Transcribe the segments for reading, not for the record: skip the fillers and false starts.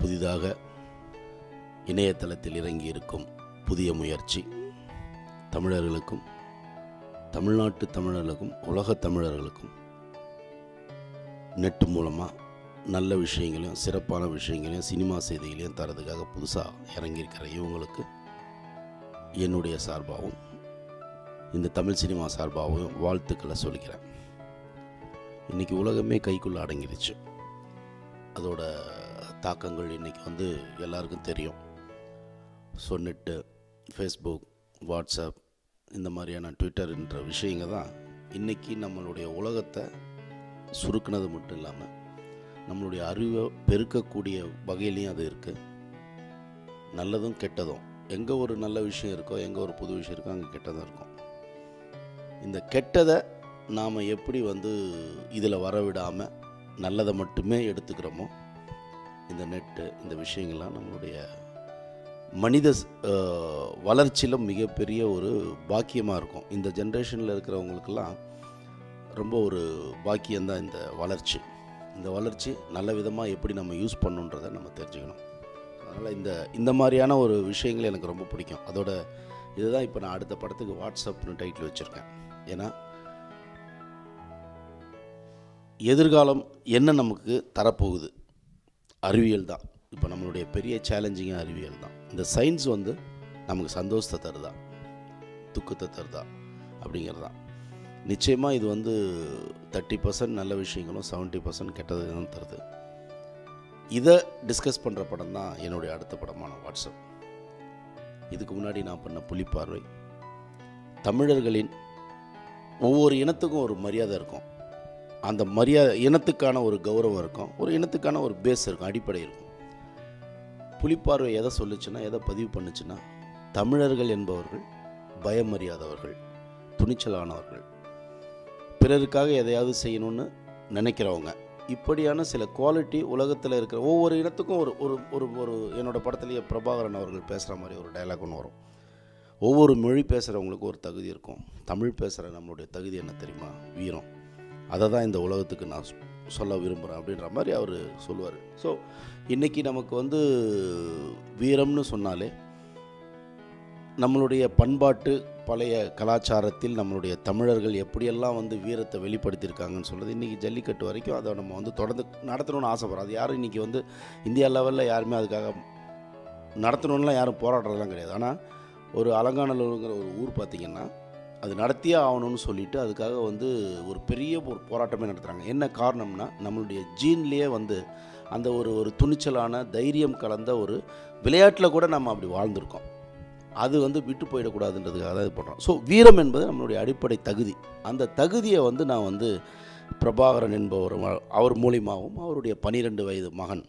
புதிதாக இணையதளத்தில் இறங்கி இருக்கும் புதிய முயற்சி தமிழர்களுக்கும், தமிழ்நாட்டு தமிழர்களுக்கும், உலகத் தமிழர்களுக்கும் நெட் மூலமாக நல்ல விஷயங்களையும் சிறப்பான விஷயங்களையும் சினிமா செய்திகளையும் தரதுக்காக புதுசாக இறங்கியிருக்கிற இவங்களுக்கு என்னுடைய சார்பாகவும் இந்த தமிழ் சினிமா சார்பாகவும் வாழ்த்துக்களை சொல்லிக்கிறேன். இன்றைக்கி உலகமே கைக்குள்ளே அடங்கிடுச்சு. அதோட தாக்கங்கள் இன்றைக்கி எல்லாருக்கும் தெரியும். ஸோ நெட்டு, ஃபேஸ்புக், வாட்ஸ்அப், இந்த மாதிரியான ட்விட்டர்ன்ற விஷயங்க தான் இன்றைக்கி நம்மளுடைய உலகத்தை சுருக்குனது மட்டும் இல்லாமல் நம்மளுடைய அறிவை பெருக்கக்கூடிய வகையிலையும் அது இருக்குது. நல்லதும் கெட்டதும், எங்கே ஒரு நல்ல விஷயம் இருக்கோ, எங்கே ஒரு புது விஷயம் இருக்கோ, அங்கே கெட்டதும் இருக்கும். இந்த கெட்டதை நாம் எப்படி இதில் வரவிடாமல் நல்லதை மட்டுமே எடுத்துக்கிறோமோ, இந்த நெட்டு, இந்த விஷயங்கள்லாம் நம்மளுடைய மனித வளர்ச்சியிலும் மிகப்பெரிய ஒரு பாக்கியமாக இருக்கும். இந்த ஜென்ரேஷனில் இருக்கிறவங்களுக்கெல்லாம் ரொம்ப ஒரு பாக்கியம்தான் இந்த வளர்ச்சி. இந்த வளர்ச்சி நல்ல விதமாக எப்படி நம்ம யூஸ் பண்ணுன்றதை நம்ம தெரிஞ்சுக்கணும். அதனால் இந்த மாதிரியான ஒரு விஷயங்கள் எனக்கு ரொம்ப பிடிக்கும். அதோட இதுதான் இப்போ நான் அடுத்த படத்துக்கு வாட்ஸ்அப்னு டைட்டில் வச்சுருக்கேன். ஏன்னா எதிர்காலம் என்ன நமக்கு தரப்போகுது, அறிவியல் தான். இப்போ நம்மளுடைய பெரிய சேலஞ்சிங்காக அறிவியல் தான். இந்த சயின்ஸ் நமக்கு சந்தோஷத்தை தருதா, துக்கத்தை தருதா அப்படிங்கிறது தான். நிச்சயமாக இது 30% நல்ல விஷயங்களும் 70% கெட்டது தான் தருது. இதை டிஸ்கஸ் பண்ணுற படம் தான் என்னுடைய அடுத்த படமான வாட்ஸ்அப். இதுக்கு முன்னாடி நான் பண்ண புலிப்பார்வை. தமிழர்களின் ஒவ்வொரு இனத்துக்கும் ஒரு மரியாதை இருக்கும். அந்த மரியாதை இனத்துக்கான ஒரு கௌரவம் இருக்கும், ஒரு இனத்துக்கான ஒரு பேஸ் இருக்கும், அடிப்படை இருக்கும். புலிப்பார்வை எதை சொல்லுச்சுன்னா, எதை பதிவு பண்ணுச்சுன்னா, தமிழர்கள் என்பவர்கள் பயமறியாதவர்கள், துணிச்சலானவர்கள், பிறருக்காக எதையாவது செய்யணும்னு நினைக்கிறவங்க. இப்படியான சில குவாலிட்டி உலகத்தில் இருக்கிற ஒவ்வொரு இனத்துக்கும் ஒரு ஒரு ஒரு என்னோடய படத்துலேயே பிரபாகரன் அவர்கள் பேசுகிற மாதிரி ஒரு டைலாக் ஒன்று வரும். ஒவ்வொரு மொழி பேசுகிறவங்களுக்கும் ஒரு தகுதி இருக்கும். தமிழ் பேசுகிற நம்மளுடைய தகுதி என்ன தெரியுமா? வீரம். அதை தான் இந்த உலகத்துக்கு நான் சொல்ல விரும்புகிறேன் அப்படின்ற மாதிரி அவர் சொல்லுவார். ஸோ இன்றைக்கி நமக்கு வீரம்னு சொன்னாலே நம்மளுடைய பண்பாட்டு பழைய கலாச்சாரத்தில் நம்மளுடைய தமிழர்கள் எப்படியெல்லாம் வீரத்தை வெளிப்படுத்தியிருக்காங்கன்னு சொல்கிறது இன்றைக்கி ஜல்லிக்கட்டு வரைக்கும் அதை நம்ம தொடர்ந்து நடத்தணும்னு ஆசைப்படுறோம். அது யாரும் இன்றைக்கி இந்தியா லெவலில் யாருமே அதுக்காக நடத்தணுன்னெலாம் யாரும் போராடுறதுலாம் கிடையாது. ஆனால் ஒரு அலங்காநல்லூருங்கிற ஒரு ஊர் பார்த்திங்கன்னா அது நடத்தியே ஆகணும்னு சொல்லிவிட்டு அதுக்காக ஒரு பெரிய ஒரு போராட்டமே நடத்துகிறாங்க. என்ன காரணம்னா, நம்மளுடைய ஜீன்லேயே அந்த ஒரு துணிச்சலான தைரியம் கலந்த ஒரு விளையாட்டில் கூட நம்ம அப்படி வாழ்ந்திருக்கோம். அது விட்டு போயிடக்கூடாதுன்றதுக்காக தான் இது பண்ணுறோம். ஸோ வீரம் என்பது நம்மளுடைய அடிப்படை தகுதி. அந்த தகுதியை நான் பிரபாகரன் என்பவர் அவர் மூலியமாகவும், அவருடைய 12 வயது மகன்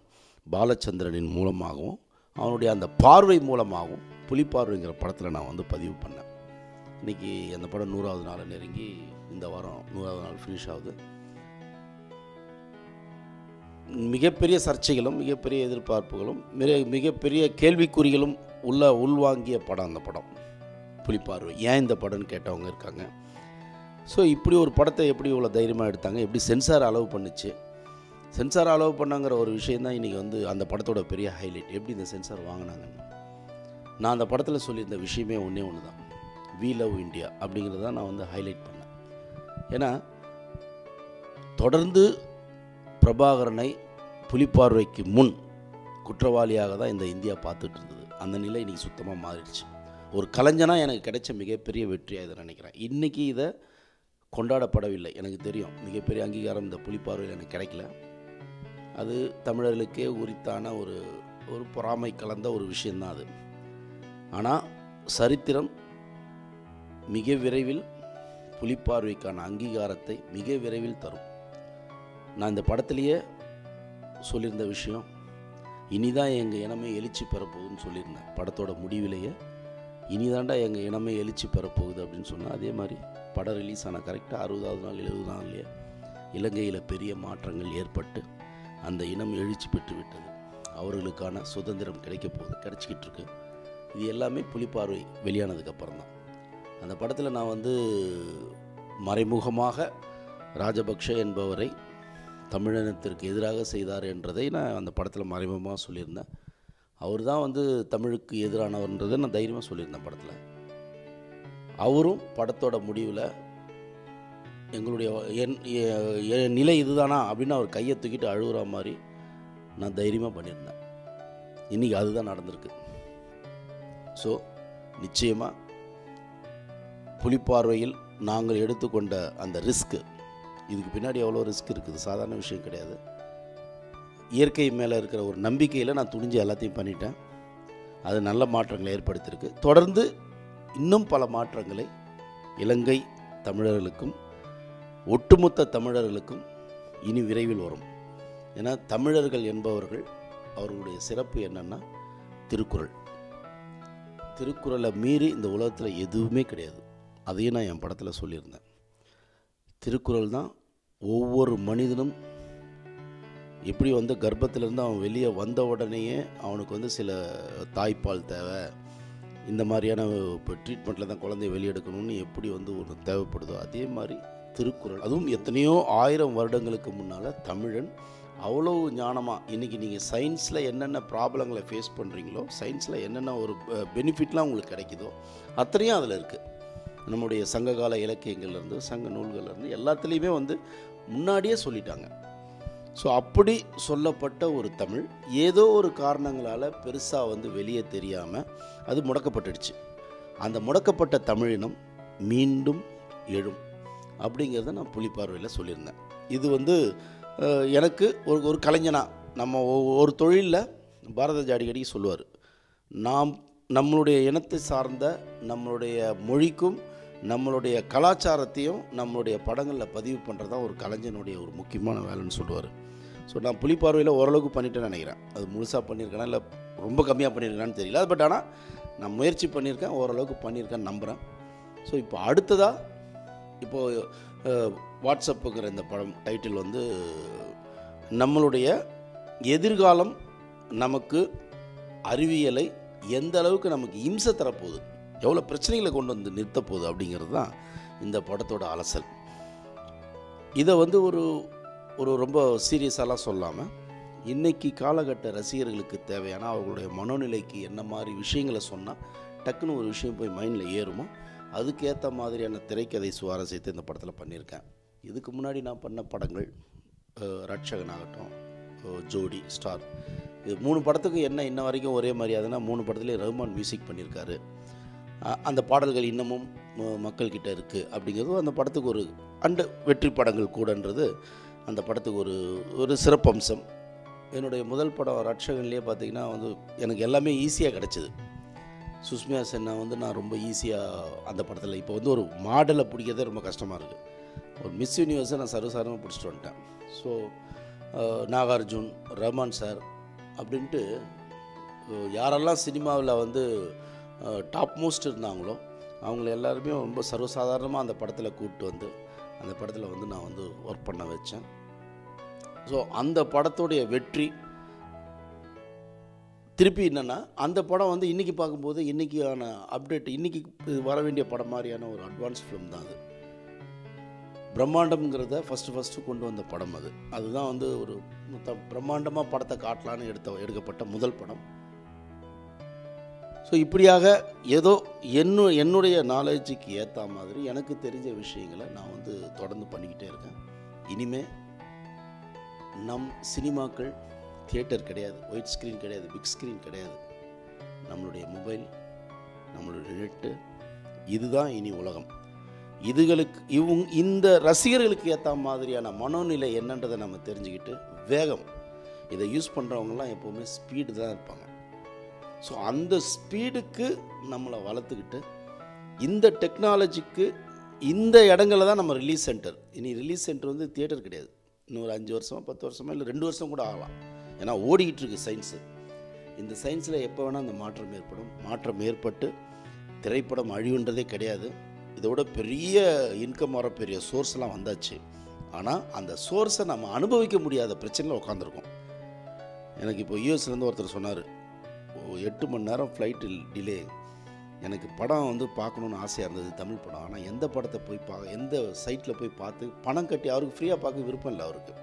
பாலச்சந்திரனின் மூலமாகவும், அவனுடைய அந்த பார்வை மூலமாகவும் புலிப்பார்வைங்கிற படத்தில் நான் பதிவு பண்ணேன். இன்றைக்கி அந்த படம் 100வது நாளை நெருங்கி இந்த வாரம் 100வது நாள் ஃபினிஷ் ஆகுது. மிகப்பெரிய சர்ச்சைகளும் மிகப்பெரிய எதிர்பார்ப்புகளும் மிகப்பெரிய கேள்விக்குறிகளும் உள்வாங்கிய படம் அந்த படம் புலிப்பார்வை. ஏன் இந்த படம்னு கேட்டவங்க இருக்காங்க. ஸோ இப்படி ஒரு படத்தை எப்படி இவ்வளோ தைரியமாக எடுத்தாங்க, எப்படி சென்சார் அலோவ் பண்ணிச்சு, சென்சார் அலோவ் பண்ணாங்கிற ஒரு விஷயந்தான் இன்றைக்கி அந்த படத்தோட பெரிய ஹைலைட். எப்படி இந்த சென்சார் வாங்கினாங்கன்னு நான் அந்த படத்தில் சொல்லியிருந்த விஷயமே ஒன்றே ஒன்று தான், வி லவ் இந்தியா அப்படிங்கிறத நான் ஹைலைட் பண்ணேன். ஏன்னா தொடர்ந்து பிரபாகரனை புலிப்பார்வைக்கு முன் குற்றவாளியாக தான் இந்த இந்தியா பார்த்துட்டு இருந்தது. அந்த நிலை இன்றைக்கி சுத்தமாக மாறிடுச்சு. ஒரு கலைஞனாக எனக்கு கிடைச்ச மிகப்பெரிய வெற்றியாக இதை நினைக்கிறேன். இன்றைக்கி இதை கொண்டாடப்படவில்லை. எனக்கு தெரியும் மிகப்பெரிய அங்கீகாரம் இந்த புலிப்பார்வையில் எனக்கு கிடைக்கல. அது தமிழர்களுக்கே உரித்தான ஒரு பொறாமை கலந்த ஒரு விஷயந்தான் அது. ஆனால் சரித்திரம் மிக விரைவில் புலிப்பார்வைக்கான அங்கீகாரத்தை மிக விரைவில் தரும். நான் இந்த படத்திலேயே சொல்லியிருந்த விஷயம், இனிதான் எங்கள் இனமே எழுச்சி பெறப்போகுதுன்னு சொல்லியிருந்தேன். படத்தோட முடிவிலேயே இனிதாண்டா எங்கள் இனமே எழுச்சி பெறப்போகுது அப்படின்னு சொன்னால், அதே மாதிரி படம் ரிலீஸ் ஆன கரெக்டாக 60வது நாள் 70வது நாள்லேயே இலங்கையில் பெரிய மாற்றங்கள் ஏற்பட்டு அந்த இனம் எழுச்சி பெற்று விட்டது. அவர்களுக்கான சுதந்திரம் கிடைச்சிக்கிட்டு இருக்கு. இது எல்லாமே புலிப்பார்வை வெளியானதுக்கப்புறம் தான். அந்த படத்தில் நான் மறைமுகமாக ராஜபக்ஷ என்பவரை தமிழினத்திற்கு எதிராக செய்தார் என்றதை நான் அந்த படத்தில் மறைமுகமாக சொல்லியிருந்தேன். அவர் தான் வந்து தமிழுக்கு எதிரானவர்ன்றதை நான் தைரியமாக சொல்லியிருந்தேன் படத்தில். அவரும் படத்தோட முடிவில் எங்களுடைய என் நிலை இதுதானா அப்படின்னு அவர் கையை தூக்கிட்டு அழுகுற மாதிரி நான் தைரியமாக பண்ணியிருந்தேன். இன்றைக்கி அதுதான் நடந்திருக்கு. ஸோ நிச்சயமாக புலிப்பார்வையில் நாங்கள் எடுத்துக்கொண்ட அந்த ரிஸ்க்கு, இதுக்கு பின்னாடி எவ்வளோ ரிஸ்க் இருக்குது, சாதாரண விஷயம் கிடையாது. இயற்கை மேலே இருக்கிற ஒரு நம்பிக்கையில் நான் துணிஞ்சு எல்லாத்தையும் பண்ணிட்டேன். அது நல்ல மாற்றங்களை ஏற்படுத்தியிருக்கு. தொடர்ந்து இன்னும் பல மாற்றங்களை இலங்கை தமிழர்களுக்கும் ஒட்டுமொத்த தமிழர்களுக்கும் இனி விரைவில் வரும். ஏன்னா தமிழர்கள் என்பவர்கள் அவர்களுடைய சிறப்பு என்னென்னா திருக்குறள். திருக்குறளை மீறி இந்த உலகத்தில் எதுவுமே கிடையாது. அதையும் நான் என் படத்தில் சொல்லியிருந்தேன். திருக்குறள் தான் ஒவ்வொரு மனிதனும் எப்படி வந்து கர்ப்பத்திலேருந்து அவன் வெளியே வந்த உடனேயே அவனுக்கு வந்து சில தாய்ப்பால் தேவை, இந்த மாதிரியான இப்போ ட்ரீட்மெண்ட்டில் தான் குழந்தைய வெளியெடுக்கணும்னு எப்படி வந்து ஒரு தேவைப்படுதோ அதே மாதிரி திருக்குறள், அதுவும் எத்தனையோ 1000 வருடங்களுக்கு முன்னால் தமிழன் அவ்வளோ ஞானமாக, இன்றைக்கி நீங்கள் சயின்ஸில் என்னென்ன ப்ராப்ளங்களை ஃபேஸ் பண்ணுறீங்களோ, சயின்ஸில் என்னென்ன ஒரு பெனிஃபிட்லாம் உங்களுக்கு கிடைக்குதோ அத்தனையும் அதில் இருக்குது. நம்முடைய சங்ககால இலக்கியங்கள்லேருந்து சங்க நூல்கள்லேருந்து எல்லாத்துலேயுமே வந்து முன்னாடியே சொல்லிட்டாங்க. ஸோ அப்படி சொல்லப்பட்ட ஒரு தமிழ் ஏதோ ஒரு காரணங்களால் பெருசாக வந்து வெளியே தெரியாமல் அது முடக்கப்பட்டுடுச்சு. அந்த முடக்கப்பட்ட தமிழினம் மீண்டும் எழும் அப்படிங்கிறத நான் புலிப்பார்வையில் சொல்லியிருந்தேன். இது வந்து எனக்கு ஒரு கலைஞனாக நம்ம ஒரு தொழிலில் பாரத அடிக்கடி சொல்லுவார், நம்மளுடைய இனத்தை சார்ந்த நம்மளுடைய மொழிக்கும் நம்மளுடைய கலாச்சாரத்தையும் நம்மளுடைய படங்களில் பதிவு பண்ணுறது தான் ஒரு கலைஞனுடைய ஒரு முக்கியமான வேலைன்னு சொல்லுவார். ஸோ நான் புலிப்பார்வையில் ஓரளவுக்கு பண்ணிட்டேன்னு நினைக்கிறேன். அது முழுசாக பண்ணியிருக்கேனா இல்லை ரொம்ப கம்மியாக பண்ணியிருக்கேனான்னு தெரியல. பட் ஆனால் நான் முயற்சி பண்ணியிருக்கேன், ஓரளவுக்கு பண்ணியிருக்கேன்னு நம்புகிறேன். ஸோ இப்போ அடுத்ததாக இப்போது வாட்ஸ்அப்புங்கிற இந்த படம் டைட்டில் வந்து நம்மளுடைய எதிர்காலம் நமக்கு அறிவியலை எந்த அளவுக்கு நமக்கு இம்சை தரப்போகுது, எவ்வளோ பிரச்சனைகளை கொண்டு வந்து நிறுத்தப்போகுது அப்படிங்கிறது தான் இந்த படத்தோட அலசல். இதை வந்து ஒரு ரொம்ப சீரியஸாலாம் சொல்லாமல் இன்றைக்கி காலகட்ட ரசிகர்களுக்கு தேவையான அவர்களுடைய மனோநிலைக்கு என்ன மாதிரி விஷயங்களை சொன்னால் டக்குன்னு ஒரு விஷயம் போய் மைண்டில் ஏறுமோ அதுக்கேற்ற மாதிரியான திரைக்கதை சுவாரஸ்யத்தை இந்த படத்தில் பண்ணியிருக்கேன். இதுக்கு முன்னாடி நான் பண்ண படங்கள் ரட்சகனாகட்டும், ஜோடி, ஸ்டார், இது 3 படத்துக்கு என்ன இன்ன வரைக்கும் ஒரே மாதிரியாதுன்னா 3 படத்துலேயும் ரஹ்மான் மியூசிக் பண்ணியிருக்காரு. அந்த பாடல்கள் இன்னமும் மக்கள்கிட்ட இருக்குது அப்படிங்கிறது அந்த படத்துக்கு ஒரு வெற்றி படங்கள் கூடன்றது அந்த படத்துக்கு ஒரு சிறப்பம்சம். என்னுடைய முதல் படம் ரட்சகன்லேயே பார்த்திங்கன்னா வந்து எனக்கு எல்லாமே ஈஸியாக கிடச்சிது. சுஷ்மியா சென்னா வந்து நான் ரொம்ப ஈஸியாக அந்த படத்தில் இப்போ வந்து ஒரு மாடலை பிடிக்கிறதே ரொம்ப கஷ்டமாக இருக்குது. ஒரு மிஸ் யூனிவர்ஸை நான் சர்வசாரமாக பிடிச்சிட்டு வந்துட்டேன். ஸோ நாகார்ஜுன், ரஹ்மான் சார் அப்படின்ட்டு யாரெல்லாம் சினிமாவில் வந்து டாப் மோஸ்ட் இருந்தாங்களோ அவங்கள எல்லாருமே ரொம்ப சர்வசாதாரணமாக அந்த படத்தில் கூப்பிட்டு வந்து அந்த படத்தில் வந்து நான் வந்து ஒர்க் பண்ண வச்சேன். ஸோ அந்த படத்துடைய வெற்றி திருப்பி என்னென்னா அந்த படம் வந்து இன்றைக்கி பார்க்கும்போது இன்றைக்கியான அப்டேட், இன்றைக்கி வர வேண்டிய படம் மாதிரியான ஒரு அட்வான்ஸ் ஃபிலிம் தான் அது. பிரம்மாண்டம்ங்கிறத ஃபஸ்ட்டு கொண்டு வந்த படம் அதுதான் வந்து ஒரு பிரம்மாண்டமாக படத்தை காட்டலான்னு எடுக்கப்பட்ட முதல் படம். ஸோ இப்படியாக ஏதோ என்னுடைய நாலேஜுக்கு ஏற்ற மாதிரி எனக்கு தெரிஞ்ச விஷயங்களை நான் வந்து தொடர்ந்து பண்ணிக்கிட்டே இருக்கேன். இனிமேல் நம் சினிமாக்கள் தியேட்டர் கிடையாது, ஒயிட் ஸ்க்ரீன் கிடையாது, பிக் ஸ்க்ரீன் கிடையாது, நம்மளுடைய மொபைல், நம்மளுடைய நெட்டு, இதுதான் இனி உலகம். இதுகளுக்கு இந்த ரசிகர்களுக்கு ஏற்ற மாதிரியான மனோநிலை என்னன்றதை நம்ம தெரிஞ்சுக்கிட்டு வேகம், இதை யூஸ் பண்ணுறவங்கலாம் எப்போவுமே ஸ்பீடு தான் இருப்பாங்க. ஸோ அந்த ஸ்பீடுக்கு நம்மளை வளர்த்துக்கிட்டு இந்த டெக்னாலஜிக்கு இந்த இடங்களில் தான் நம்ம ரிலீஸ் சென்டர். இனி ரிலீஸ் சென்டர் வந்து தியேட்டர் கிடையாது. இன்னும் ஒரு 5 வருஷமா 10 வருஷமா இல்லை 2 வருஷம் கூட ஆகலாம். ஏன்னா ஓடிக்கிட்டு இருக்குது சயின்ஸு. இந்த சயின்ஸில் எப்போ வேணால் அந்த மாற்றம் ஏற்படும். மாற்றம் ஏற்பட்டு திரைப்படம் அழிவுன்றதே கிடையாது. இதோட பெரிய இன்கம் வர பெரிய சோர்ஸ்லாம் வந்தாச்சு. ஆனால் அந்த சோர்ஸை நம்ம அனுபவிக்க முடியாத பிரச்சனையில் உட்காந்துருக்கோம். எனக்கு இப்போ யூஎஸ்லேருந்து ஒருத்தர் சொன்னார், 8 மணி நேரம் ஃப்ளைட்டு டிலே, எனக்கு படம் வந்து பார்க்கணுன்னு ஆசையாக இருந்தது, தமிழ் படம். ஆனால் எந்த படத்தை போய் எந்த சைட்டில் போய் பார்த்து பணம் கட்டி அவருக்கு ஃப்ரீயாக பார்க்க விருப்பம் இல்லை அவருக்கு.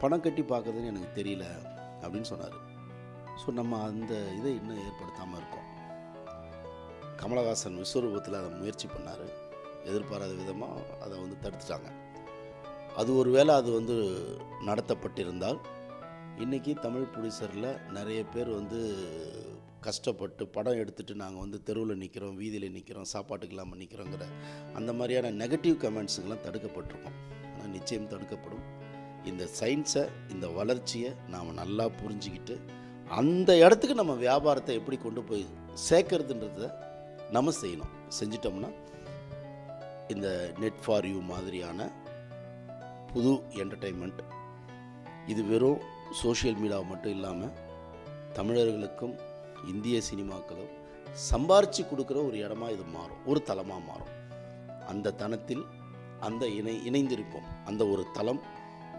பணம் கட்டி பார்க்குறதுன்னு எனக்கு தெரியல அப்படின்னு சொன்னார். ஸோ நம்ம அந்த இதை இன்னும் ஏற்படுத்தாமல் இருக்கோம். கமலஹாசன் விஸ்வரூபத்தில் அதை முயற்சி பண்ணார். எதிர்பாராத விதமாக அதை வந்து தடுத்துட்டாங்க. அது ஒரு வேளை அது வந்து நடத்தப்பட்டிருந்தால் இன்றைக்கி தமிழ் ப்ரொடியூசரில் நிறைய பேர் வந்து கஷ்டப்பட்டு படம் எடுத்துகிட்டு நாங்கள் வந்து தெருவில் நிற்கிறோம், வீதியில் நிற்கிறோம், சாப்பாட்டுக்கு இல்லாமல் நிற்கிறோங்கிற அந்த மாதிரியான நெகட்டிவ் கமெண்ட்ஸுங்கெல்லாம் தடுக்கப்பட்டிருக்கோம். ஆனால் நிச்சயம் தடுக்கப்படும். இந்த சயின்ஸை, இந்த வளர்ச்சியை நாம் நல்லா புரிஞ்சிக்கிட்டு அந்த இடத்துக்கு நம்ம வியாபாரத்தை எப்படி கொண்டு போய் சேர்க்கறதுன்றத நம்ம செய்யணும். செஞ்சிட்டோம்னா இந்த நெட் ஃபார் யூ மாதிரியான புது என்டர்டெயின்மெண்ட் இது வெறும் சோஷியல் மீடியாவை மட்டும் இல்லாமல் தமிழர்களுக்கும் இந்திய சினிமாக்களும் சம்பாரித்து கொடுக்குற ஒரு இடமா இது மாறும், ஒரு தளமாக மாறும். அந்த தளத்தில் அந்த இணைந்திருப்போம். அந்த ஒரு தளம்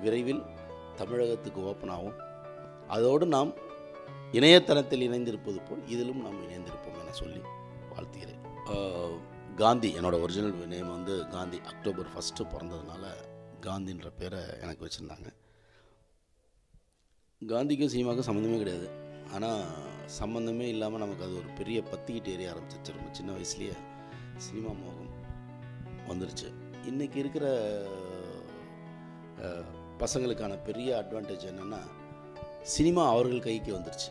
விரைவில் தமிழகத்துக்கு ஓப்பன் ஆகும். அதோடு நாம் இணையதளத்தில் இணைந்திருப்பது போல் இதிலும் நாம் இணைந்திருப்போம் என சொல்லி வாழ்த்துகிறேன். காந்தி, என்னோடய ஒரிஜினல் நேம் வந்து காந்தி. அக்டோபர் 1 பிறந்ததுனால காந்தின்ற பேரை எனக்கு வச்சுருந்தாங்க. காந்திக்கும் சினிமாவுக்கும் சம்மந்தமே கிடையாது. ஆனால் சம்மந்தமே இல்லாமல் நமக்கு அது ஒரு பெரிய பத்திக்கிட்டு ஏறிய ஆரம்பிச்சிச்சு. ரொம்ப சின்ன வயசுலேயே சினிமா மோகம் வந்துருச்சு. இன்றைக்கி இருக்கிற பசங்களுக்கான பெரிய அட்வான்டேஜ் என்னென்னா சினிமா அவர்கள் கைக்கு வந்துருச்சு.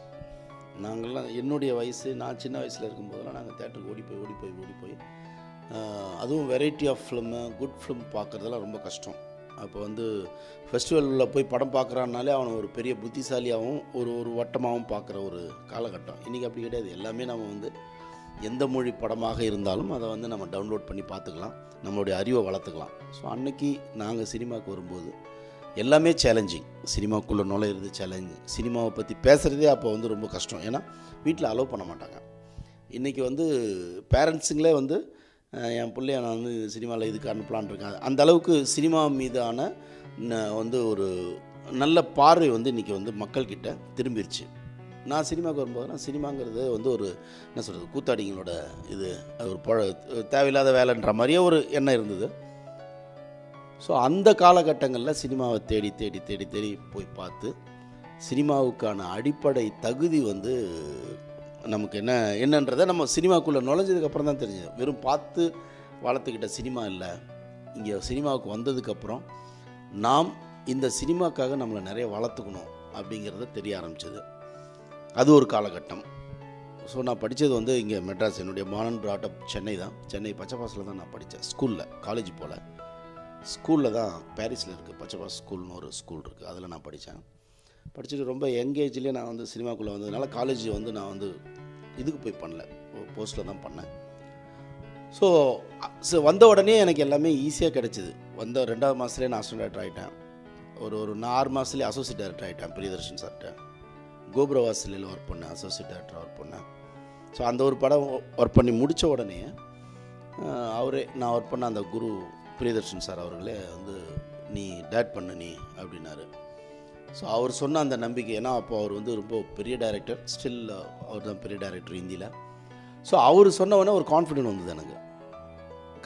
நாங்கள்லாம் என்னுடைய வயசு, நான் சின்ன வயசில் இருக்கும்போதெல்லாம் நாங்கள் தேட்டருக்கு ஓடி போய் அதுவும் variety of film, good film பார்க்குறதெல்லாம் ரொம்ப கஷ்டம். அப்போ வந்து ஃபெஸ்டிவலில் போய் படம் பார்க்குறான்னாலே அவனை ஒரு பெரிய புத்திசாலியாகவும் ஒரு வட்டமாகவும் பார்க்குற ஒரு காலகட்டம். இன்றைக்கி அப்படி கிடையாது. எல்லாமே நம்ம வந்து எந்த மொழி படமாக இருந்தாலும் அதை வந்து நம்ம டவுன்லோட் பண்ணி பார்த்துக்கலாம், நம்மளுடைய அறிவை வளர்த்துக்கலாம். ஸோ அன்றைக்கி நாங்கள் சினிமாவுக்கு வரும்போது எல்லாமே சேலஞ்சிங். சினிமாக்குள்ளே நுழையிறது சேலஞ்சிங். சினிமாவை பற்றி பேசுகிறதே அப்போ வந்து ரொம்ப கஷ்டம். ஏன்னா வீட்டில் அலோவ் பண்ண மாட்டாங்க. இன்றைக்கி வந்து பேரண்ட்ஸுங்களே வந்து என் பிள்ளைய நான் வந்து சினிமாவில் இதுக்கு அனுப்பலான் இருக்கேன். அந்த அளவுக்கு சினிமா மீதான வந்து ஒரு நல்ல பார்வை வந்து இன்றைக்கி வந்து மக்கள்கிட்ட திரும்பிடுச்சு. நான் சினிமாவுக்கு வரும்போது சினிமாங்கிறது வந்து ஒரு என்ன சொல்கிறது, கூத்தாடிங்களோட இது, அது ஒரு தேவையில்லாத வேலைன்ற மாதிரியே ஒரு எண்ணம் இருந்தது. ஸோ அந்த காலகட்டங்களில் சினிமாவை தேடி போய் பார்த்து சினிமாவுக்கான அடிப்படை தகுதி வந்து நமக்கு என்னன்றதை நம்ம சினிமாக்குள்ளே நுழைஞ்சதுக்கப்புறம் தான் தெரிஞ்சது. வெறும் பார்த்து வளர்த்துக்கிட்ட சினிமா இல்லை. இங்கே சினிமாவுக்கு வந்ததுக்கப்புறம் நாம் இந்த சினிமாக்காக நம்மளை நிறைய வளர்த்துக்கணும் அப்படிங்கிறத தெரிய ஆரம்பிச்சது. அது ஒரு காலகட்டம். ஸோ நான் படித்தது வந்து இங்கே மெட்ராஸ். என்னுடைய மார்ன் பிராட்டப் சென்னை தான். சென்னை பச்சைப்பாஸில் தான் நான் படித்தேன். ஸ்கூலில், காலேஜ் போல் ஸ்கூலில் தான் பாரிஸில் இருக்குது பச்சைப்பாஸ் ஸ்கூல்னு ஒரு ஸ்கூல் இருக்குது. அதில் நான் படிச்சுட்டு ரொம்ப யங்கேஜ்லேயே நான் வந்து சினிமாக்குள்ளே வந்ததுனால காலேஜ் வந்து நான் வந்து இதுக்கு போய் பண்ணல, போஸ்ட்டில் தான் பண்ணேன். ஸோ வந்த உடனே எனக்கு எல்லாமே ஈஸியாக கிடச்சிது. வந்த 2வது மாதத்துலேயே நான் அசிஸ்டன்ட் டைரக்டர் ஆகிட்டேன். ஒரு 6 மாதத்துலேயே அசோசியேட் டைரக்டர் ஆகிட்டேன். பிரியதர்ஷன் சார்கிட்ட கோபுரவாசலில் ஒர்க் பண்ணேன், அசோசியேட் டைரக்டர் ஒர்க் பண்ணேன். ஸோ அந்த ஒரு படம் ஒர்க் பண்ணி முடித்த உடனே அவரே, நான் ஒர்க் பண்ண அந்த குரு பிரியதர்ஷன் சார் அவர்களே வந்து நீ டைரக்ட் பண்ண நீ அப்படின்னாரு. ஸோ அவர் சொன்ன அந்த நம்பிக்கை, ஏன்னா அப்போ அவர் வந்து ரொம்ப பெரிய டைரக்டர், ஸ்டில் அவர் தான் பெரிய டைரக்டர் இந்தியில். ஸோ அவர் சொன்ன உடனே ஒரு கான்ஃபிடென்ட் வந்தது எனக்கு.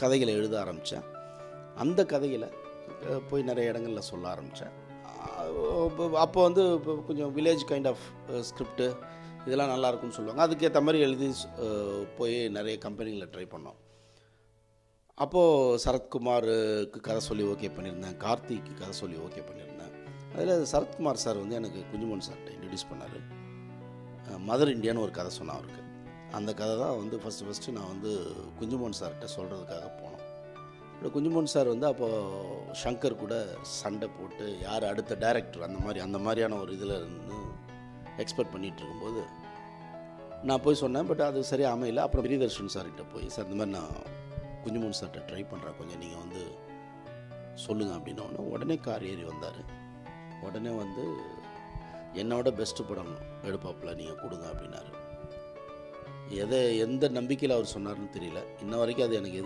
கதைகளை எழுத ஆரம்பித்தேன். அந்த கதைகளை போய் நிறைய இடங்களில் சொல்ல ஆரம்பித்தேன். அப்போ வந்து கொஞ்சம் வில்லேஜ் கைண்ட் ஆஃப் ஸ்கிரிப்டு இதெல்லாம் நல்லாயிருக்குன்னு சொல்லுவாங்க. அதுக்கேற்ற மாதிரி எழுதி போய் நிறைய கம்பெனிகளில் ட்ரை பண்ணோம். அப்போது சரத்குமாருக்கு கதை சொல்லி ஓகே பண்ணியிருந்தேன், கார்த்திக்கு கதை சொல்லி ஓகே பண்ணியிருந்தேன். அதில் சரத்குமார் சார் வந்து எனக்கு குஞ்சுமோன் சார்கிட்ட இன்ட்ரடியூஸ் பண்ணார். மதர் இண்டியான்னு ஒரு கதை சொன்னேன் அவருக்கு. அந்த கதை தான் வந்து ஃபஸ்ட்டு நான் வந்து குஞ்சுமோன் சார்கிட்ட சொல்கிறதுக்காக போனோம். இப்போ குஞ்சுமோன் சார் வந்து அப்போது சங்கர் கூட சண்டை போட்டு யார் அடுத்த டைரக்டர் அந்த மாதிரியான ஒரு இதில் இருந்து எக்ஸ்பெக்ட் பண்ணிகிட்டு இருக்கும்போது நான் போய் சொன்னேன். பட் அது சரியாக அமையல. அப்புறம் பிரியதர்ஷன் சார்கிட்ட போய், சார் இந்த மாதிரி நான் குஞ்சுமோன் சார்கிட்ட ட்ரை பண்ணுறேன், கொஞ்சம் நீங்கள் வந்து சொல்லுங்கள் அப்படின்னோடனே உடனே கார் ஏறி வந்தார். உடனே வந்து என்னோட பெஸ்ட்டு படம் எடுப்பாப்பில் நீங்கள் கொடுங்க அப்படின்னாரு. எந்த நம்பிக்கையில் அவர் சொன்னார்னு தெரியல. இன்ன வரைக்கும் அது எனக்கு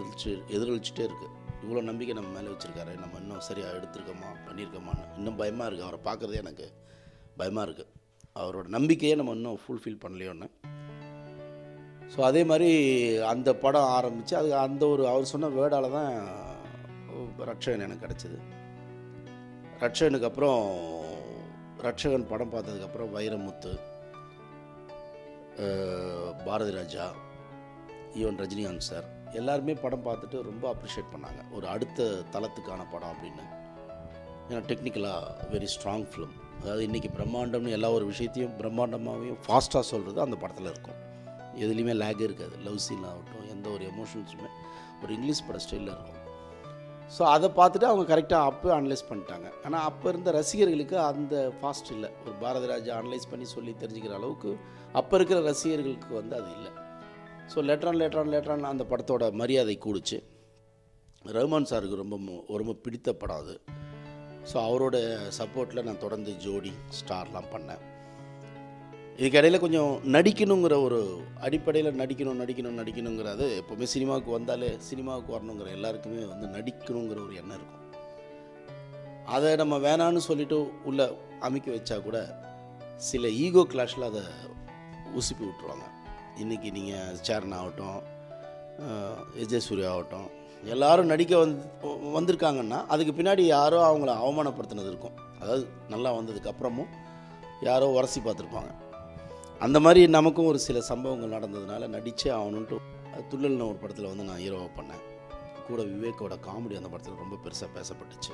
எதிரொலிச்சிட்டே இருக்குது. இவ்வளோ நம்பிக்கை நம்ம மேலே வச்சுருக்காரு, நம்ம இன்னும் சரியாக எடுத்துருக்கோமா பண்ணியிருக்கோமான்னு இன்னும் பயமாக இருக்குது. அவரை பார்க்குறதே எனக்கு பயமாக இருக்குது. அவரோட நம்பிக்கையை நம்ம இன்னும் ஃபுல்ஃபில் பண்ணலையோன்னு. ஸோ அதே மாதிரி அந்த படம் ஆரம்பித்து அது அந்த ஒரு அவர் சொன்ன வேர்டால் தான் ரட்சகன் எனக்கு கிடச்சிது. ரட்சகனுக்கு அப்புறம் ரட்சகன் படம் பார்த்ததுக்கப்புறம் வைரமுத்து, பாரதி ராஜா, ஈவன் ரஜினிகாந்த் சார் எல்லாருமே படம் பார்த்துட்டு ரொம்ப அப்ரிஷியேட் பண்ணாங்க. ஒரு அடுத்த தளத்துக்கான படம் அப்படின்னு. ஏன்னா டெக்னிக்கலாக வெரி ஸ்ட்ராங் ஃபிலிம். அதாவது இன்றைக்கி பிரம்மாண்டம்னு எல்லா ஒரு விஷயத்தையும் பிரம்மாண்டமாகவும் ஃபாஸ்ட்டாக சொல்கிறது அந்த படத்தில் இருக்கும். எதுலேயுமே லேக் இருக்காது. லவ் சீன் ஆகட்டும், எந்த ஒரு எமோஷன்ஸுமே ஒரு இங்கிலீஷ் பட ஸ்டைலில் இருக்கும். ஸோ அதை பார்த்துட்டு அவங்க கரெக்டாக அப்போ அனலைஸ் பண்ணிட்டாங்க. ஆனால் அப்போ இருந்த ரசிகர்களுக்கு அந்த ஃபாஸ்ட் இல்லை. ஒரு பாரதி ராஜா அனலைஸ் பண்ணி சொல்லி தெரிஞ்சுக்கிற அளவுக்கு அப்போ இருக்கிற ரசிகர்களுக்கு வந்து அது இல்லை. ஸோ லேட்டரான் அந்த படத்தோட மரியாதை கூடிச்சு. ரஹ்மான் சாருக்கு ரொம்ப பிடித்த படம் அது. ஸோ அவரோட சப்போர்ட்டில் நான் தொடர்ந்து ஜோடி ஸ்டார்லாம் பண்ணேன். இதுக்கிடையில் கொஞ்சம் நடிக்கணுங்கிற ஒரு அடிப்படையில் நடிக்கணுங்கிறது எப்போவுமே சினிமாவுக்கு வந்தாலே சினிமாவுக்கு வரணுங்கிற எல்லாருக்குமே வந்து நடிக்கணுங்கிற ஒரு எண்ணம் இருக்கும். அதை நம்ம வேணான்னு சொல்லிவிட்டு உள்ளே அமைக்க வச்சா கூட சில ஈகோ கிளாஷில் அதை உசுப்பி விட்டுருவாங்க. இன்றைக்கி நீங்கள் சேரன் ஆகட்டும், விஜய் சூர்யா ஆகட்டும், எல்லோரும் நடிக்க வந்திருக்காங்கன்னா அதுக்கு பின்னாடி யாரோ அவங்கள அவமானப்படுத்தினது இருக்கும். அதாவது நல்லா வந்ததுக்கப்புறமும் யாரோ உரசி பார்த்துருப்பாங்க. அந்த மாதிரி நமக்கும் ஒரு சில சம்பவங்கள் நடந்ததுனால நடித்தே ஆகணுன்ட்டு துள்ளல்னு ஒரு படத்தில் வந்து நான் ஹீரோவாக பண்ணேன். கூட விவேக்கோட காமெடி அந்த படத்தில் ரொம்ப பெருசாக பேசப்பட்டுச்சு.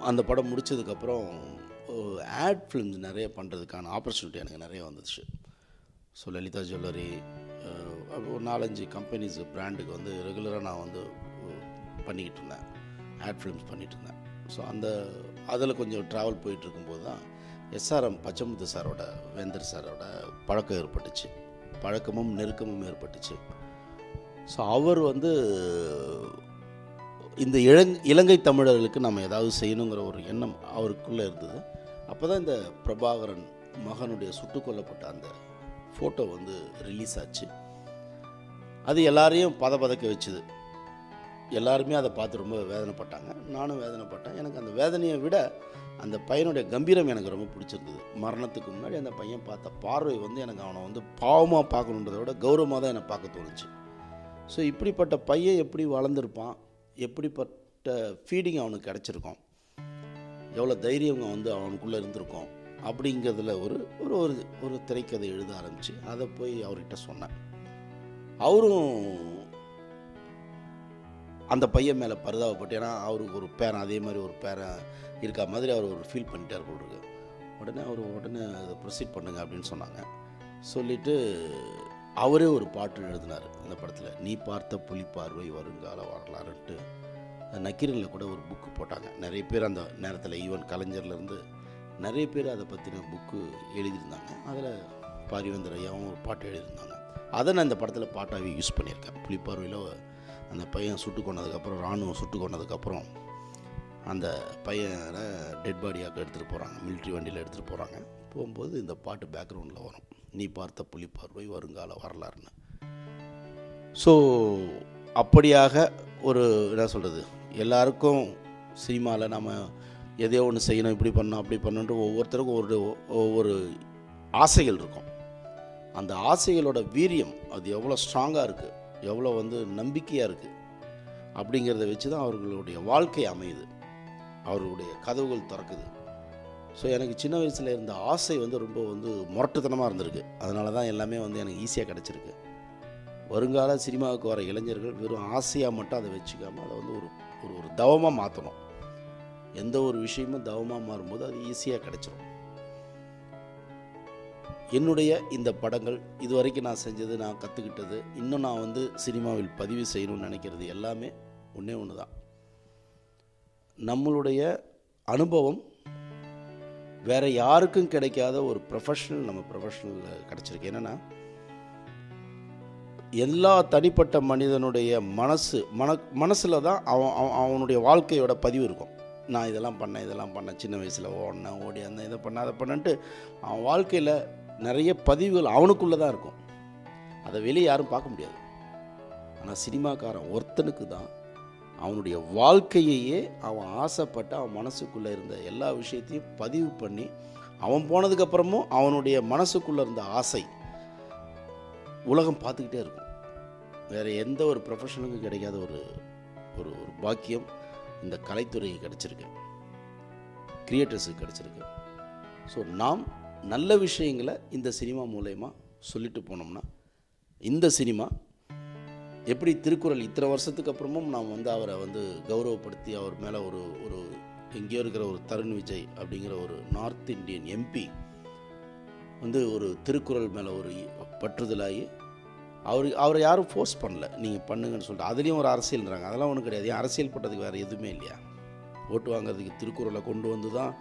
அந்த படம் முடித்ததுக்கப்புறம் ஆட் ஃபிலிம்ஸ் நிறைய பண்ணுறதுக்கான ஆப்பர்ச்சுனிட்டி எனக்கு நிறைய வந்துச்சு. ஸோ லலிதா ஜுவல்லரி, ஒரு 4-5 கம்பெனிஸ் பிராண்டுக்கு வந்து ரெகுலராக நான் வந்து பண்ணிக்கிட்டு இருந்தேன், ஆட் ஃபிலிம்ஸ் பண்ணிகிட்டு இருந்தேன். ஸோ அதில் கொஞ்சம் ட்ராவல் போயிட்டு இருக்கும்போது தான் எஸ்ஆர்எம் பச்சமுத்து சாரோட, வேந்தர் சாரோட பழக்கம் ஏற்பட்டுச்சு, பழக்கமும் நெருக்கமும் ஏற்பட்டுச்சு. ஸோ அவர் வந்து இந்த இலங்கை தமிழர்களுக்கு நம்ம ஏதாவது செய்யணுங்கிற ஒரு எண்ணம் அவருக்குள்ளே இருந்தது. அப்போ தான் இந்த பிரபாகரன் மகனுடைய சுட்டுக் கொல்லப்பட்ட அந்த ஃபோட்டோ வந்து ரிலீஸ் ஆச்சு. அது எல்லாரையும் பதக்க வச்சுது. எல்லாருமே அதை பார்த்து ரொம்ப வேதனைப்பட்டாங்க. நானும் வேதனைப்பட்டேன். எனக்கு அந்த வேதனையை விட அந்த பையனுடைய கம்பீரம் எனக்கு ரொம்ப பிடிச்சிருந்தது. மரணத்துக்கு முன்னாடி அந்த பையன் பார்த்த பார்வை வந்து எனக்கு அவனை வந்து பாவமாக பார்க்கணுன்றதை விட கௌரவமாக தான் என்னை பார்க்க தோணுச்சு. ஸோ இப்படிப்பட்ட பையன் எப்படி வளர்ந்துருப்பான், எப்படிப்பட்ட ஃபீடிங் அவனுக்கு கிடச்சிருக்கோம், எவ்வளோ தைரியம் வந்து அவனுக்குள்ளே இருந்திருக்கோம் அப்படிங்கிறதுல ஒரு ஒரு ஒரு திரைக்கதை எழுத ஆரம்பித்து அதை போய் அவர்கிட்ட சொன்னேன். அவரும் அந்த பையன் மேலே பரிதாபப்பட்டு, ஏன்னா அவருக்கு ஒரு பேரன், அதே மாதிரி ஒரு பேரன் இருக்கா மாதிரி அவர் ஒரு ஃபீல் பண்ணிட்டார் போடுறது. உடனே அதை ப்ரொசீட் பண்ணுங்க அப்படின்னு சொன்னாங்க. சொல்லிவிட்டு அவரே ஒரு பாட்டு எழுதினார் அந்த படத்தில். நீ பார்த்த புலிப்பார்வை வருங்கால வரலாறுன்ட்டு நக்கீரனில் கூட ஒரு புக்கு போட்டாங்க. நிறைய பேர் அந்த நேரத்தில் ஈவன் கலைஞர்லேருந்து நிறைய பேர் அதை பற்றின புக்கு எழுதியிருந்தாங்க. அதில் பாரிவேந்தர் ஐயாவும் ஒரு பாட்டு எழுதியிருந்தாங்க. அதை நான் இந்த படத்தில் பாட்டாகவே யூஸ் பண்ணியிருக்கேன். புலிப்பார்வையில் அந்த பையன் சுட்டு கொண்டதுக்கப்புறம், இராணுவம் சுட்டு கொண்டதுக்கப்புறம் அந்த பையனை டெட் பாடியாக எடுத்துகிட்டு போகிறாங்க, மிலிட்ரி வண்டியில் எடுத்துகிட்டு போகிறாங்க. போகும்போது இந்த பாட்டு பேக்ரவுண்டில் வரும், நீ பார்த்த புலிப்பார்வை வருங்கால வரலாறுன்னு. ஸோ அப்படியாக ஒரு என்ன சொல்கிறது, எல்லாருக்கும் சினிமாவில் நம்ம எதையோ ஒன்று செய்யணும், இப்படி பண்ணணும் அப்படி பண்ணணுன்ட்டு ஒவ்வொருத்தருக்கும் ஒவ்வொரு ஆசைகள் இருக்கும். அந்த ஆசைகளோட வீரியம் அது எவ்வளோ ஸ்ட்ராங்காக இருக்குது, எவ்வளோ வந்து நம்பிக்கையாக இருக்குது அப்படிங்கிறத வச்சு தான் அவர்களுடைய வாழ்க்கை அமையுது, அவர்களுடைய கதவுகள் திறக்குது. ஸோ எனக்கு சின்ன வயசில் இருந்த ஆசை வந்து ரொம்ப வந்து முரட்டுத்தனமாக இருந்திருக்கு. அதனால தான் எல்லாமே வந்து எனக்கு ஈஸியாக கிடச்சிருக்கு. வருங்கால சினிமாவுக்கு வர இளைஞர்கள் வெறும் ஆசையாக மட்டும் அதை வச்சுக்காமல் அதை வந்து ஒரு ஒரு தவமாக மாற்றணும். எந்த ஒரு விஷயமும் தவமாக மாறும்போது அது ஈஸியாக கிடச்சிரும். என்னுடைய இந்த படங்கள் இதுவரைக்கும் நான் செஞ்சது, நான் கற்றுக்கிட்டது, இன்னும் நான் வந்து சினிமாவில் பதிவு செய்யணும்னு நினைக்கிறது எல்லாமே ஒன்று தான். நம்மளுடைய அனுபவம் வேறு யாருக்கும் கிடைக்காத ஒரு நம்ம ப்ரொஃபஷனலில் கிடச்சிருக்கு. என்னென்னா, எல்லா தனிப்பட்ட மனிதனுடைய மனசில் தான் அவனுடைய வாழ்க்கையோட பதிவு இருக்கும். நான் இதெல்லாம் பண்ணேன், சின்ன வயசில் ஓடினேன், ஓடி அந்த இதை அதை பண்ணன்ட்டு அவன் வாழ்க்கையில் நிறைய பதிவுகள் அவனுக்குள்ளே தான் இருக்கும். அதை வெளியே யாரும் பார்க்க முடியாது. ஆனால் சினிமாக்காரன் ஒருத்தனுக்கு தான் அவனுடைய வாழ்க்கையையே அவன் ஆசைப்பட்டு அவன் மனசுக்குள்ளே இருந்த எல்லா விஷயத்தையும் பதிவு பண்ணி, அவன் போனதுக்கப்புறமும் அவனுடைய மனசுக்குள்ளே இருந்த ஆசை உலகம் பார்த்துக்கிட்டே இருக்கும். வேறு எந்த ஒரு ப்ரொஃபஷனுக்கும் கிடைக்காத ஒரு ஒரு பாக்கியம் இந்த கலைத்துறைக்கு கிடச்சிருக்கு. கிரியேட்டர்ஸுக்கு கிடச்சிருக்கு. ஸோ நாம் நல்ல விஷயங்களை இந்த சினிமா மூலயமா சொல்லிட்டு போனோம்னா, இந்த சினிமா எப்படி திருக்குறள் இத்தனை வருஷத்துக்கு அப்புறமும் நாம் வந்து அவரை வந்து கௌரவப்படுத்தி அவர் மேலே ஒரு ஒரு எங்கேயோ இருக்கிற ஒரு தருண் விஜய் அப்படிங்கிற ஒரு நார்த் இந்தியன் எம்பி வந்து ஒரு திருக்குறள் மேலே ஒரு பற்றுதலாகி அவரை யாரும் ஃபோர்ஸ் பண்ணல, நீங்கள் பண்ணுங்கன்னு சொல்லிட்டு. அதுலேயும் ஒரு அரசியல்ன்றாங்க, அதெல்லாம் ஒன்றும் கிடையாது. ஏன் அரசியல் பட்டதுக்கு வேறு எதுவுமே இல்லையா? ஓட்டு வாங்குறதுக்கு திருக்குறளை கொண்டு வந்து தான்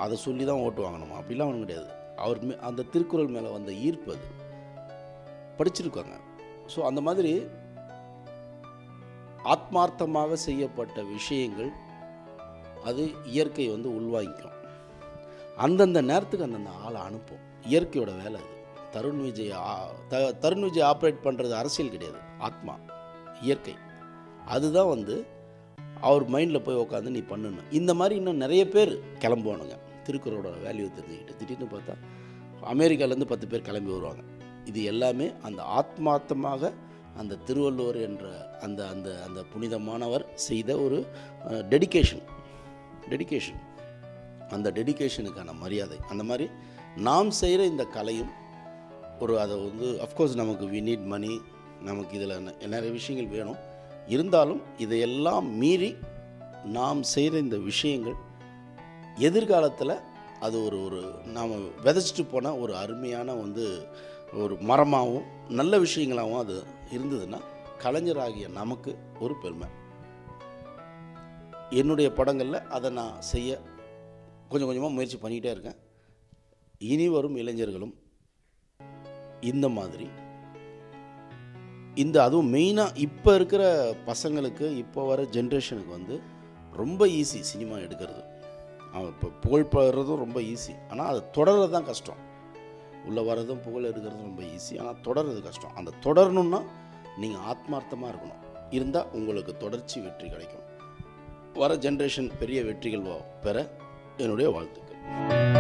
அதை சொல்லி தான் ஓட்டு வாங்கணுமா? அப்படிலாம் ஒன்றும் கிடையாது. அவர் அந்த திருக்குறள் மேலே வந்த ஈர்ப்பு அது படிச்சிருக்காங்க. ஸோ அந்த மாதிரி ஆத்மார்த்தமாக செய்யப்பட்ட விஷயங்கள் அது இயற்கை வந்து உள்வாங்கிக்கும். அந்தந்த நேரத்துக்கு அந்தந்த ஆளை அனுப்பும். இயற்கையோட வேலை அது. தருண் விஜய் ஆப்ரேட் பண்ணுறது அரசியல் கிடையாது, ஆத்மா, இயற்கை. அதுதான் வந்து அவர் மைண்டில் போய் உட்காந்து நீ பண்ணணும். இந்த மாதிரி இன்னும் நிறைய பேர் கிளம்புவானுங்க திருக்குறளோட வேல்யூ தெரிஞ்சுக்கிட்டு. திடீர்னு பார்த்தா அமெரிக்காவிலேருந்து 10 பேர் கிளம்பி வருவாங்க. இது எல்லாமே அந்த ஆத்மார்த்தமாக அந்த திருவள்ளுவர் என்ற அந்த அந்த அந்த புனிதமானவர் செய்த ஒரு டெடிகேஷன். அந்த டெடிகேஷனுக்கான மரியாதை. அந்த மாதிரி நாம் செய்கிற இந்த கலையும் ஒரு அதை வந்து அஃப்கோர்ஸ் நமக்கு வி நீட் மணி, நமக்கு இதில் நிறைய விஷயங்கள் வேணும். இருந்தாலும் இதையெல்லாம் மீறி நாம் செய்கிற இந்த விஷயங்கள் எதிர்காலத்தில் அது ஒரு நாம் விதைச்சிட்டு போன ஒரு அருமையான வந்து ஒரு மரமாகவும் நல்ல விஷயங்களாகவும் அது இருந்ததுன்னா கலைஞராகிய நமக்கு ஒரு பெருமை. என்னுடைய படங்களில் அதை நான் செய்ய கொஞ்சம் கொஞ்சமாக முயற்சி பண்ணிக்கிட்டே இருக்கேன். இனி வரும் இளைஞர்களும் இந்த மாதிரி அதுவும் மெயினாக இப்போ இருக்கிற பசங்களுக்கு, இப்போ வர ஜென்ரேஷனுக்கு வந்து ரொம்ப ஈஸி சினிமா எடுக்கிறது. அவன் இப்போ புகழ் பெறதும் ரொம்ப ஈஸி, ஆனால் அது தொடர்றது தான் கஷ்டம். உள்ளே வர்றதும் புகழ் எடுக்கிறதும் ரொம்ப ஈஸி, ஆனால் தொடர்றது கஷ்டம். அந்த தொடரணுன்னா நீங்கள் ஆத்மார்த்தமாக இருக்கணும். இருந்தால் உங்களுக்கு தொடர்ச்சி வெற்றி கிடைக்கும். வர ஜென்ரேஷன் பெரிய வெற்றிகள் பெற என்னுடைய வாழ்த்துக்கள்.